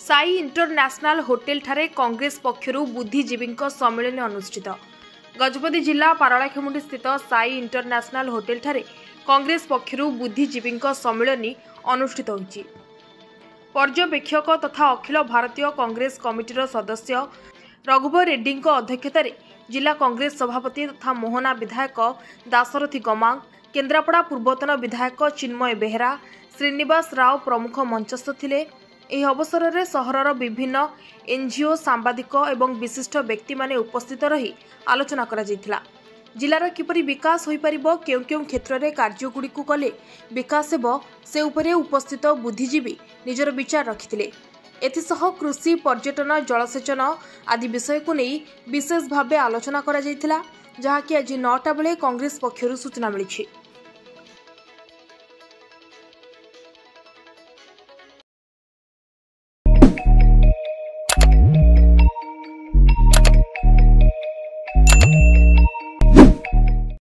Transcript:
Sai international hotel ठारे कांग्रेस पक्षरु बुद्धिजीवी सम्मेलन अनुष्ठित। गजपति जिला पारलाखेमुंडी स्थित साई इंटरनेशनल होटेल ठारे कांग्रेस पक्षरु बुद्धिजीवी सम्मेलन अनुष्ठित होईछि। पर्यवेक्षक तथा अखिल भारतीय कांग्रेस कमिटीर सदस्य रघुवर रेड्डी अध्यक्षतार जिला कांग्रेस सभापति तथा मोहना विधायक दाशरथी गमांग, केन्द्रापड़ा पूर्वतन विधायक चिन्मय बेहेरा, श्रीनिवास राव प्रमुख मंचस्थ थिले। ଏହି ଅବସରରେ ସହରର ବିଭିନ୍ନ ଏନଜିଓ, ସାମ୍ବାଦିକ ଏବଂ ବିଶିଷ୍ଟ ବ୍ୟକ୍ତିମାନେ ଉପସ୍ଥିତ ରହି ଆଲୋଚନା କରାଯାଇଥିଲା। ଜିଲ୍ଲାର କିପରି ବିକାଶ ହୋଇପାରିବ, କେଉଁ କେଉଁ କ୍ଷେତ୍ରରେ କାର୍ଯ୍ୟଗୁଡ଼ିକୁ କଲେ ବିକାଶ ହେବ, ସେ ଉପରେ ଉପସ୍ଥିତ ବୁଦ୍ଧିଜୀବୀ ନିଜର ବିଚାର ରଖିଥିଲେ। ଏଥିସହ କୃଷି, ପର୍ଯ୍ୟଟନ, ଜଳସେଚନ ଆଦି ବିଷୟକୁ ନେଇ ବିଶେଷ ଭାବେ ଆଲୋଚନା କରାଯାଇଥିଲା, ଯାହାକି ଆଜି 9ଟା ବେଳେ କଂଗ୍ରେସ ପକ୍ଷରୁ ସୂଚନା ମିଳିଛି।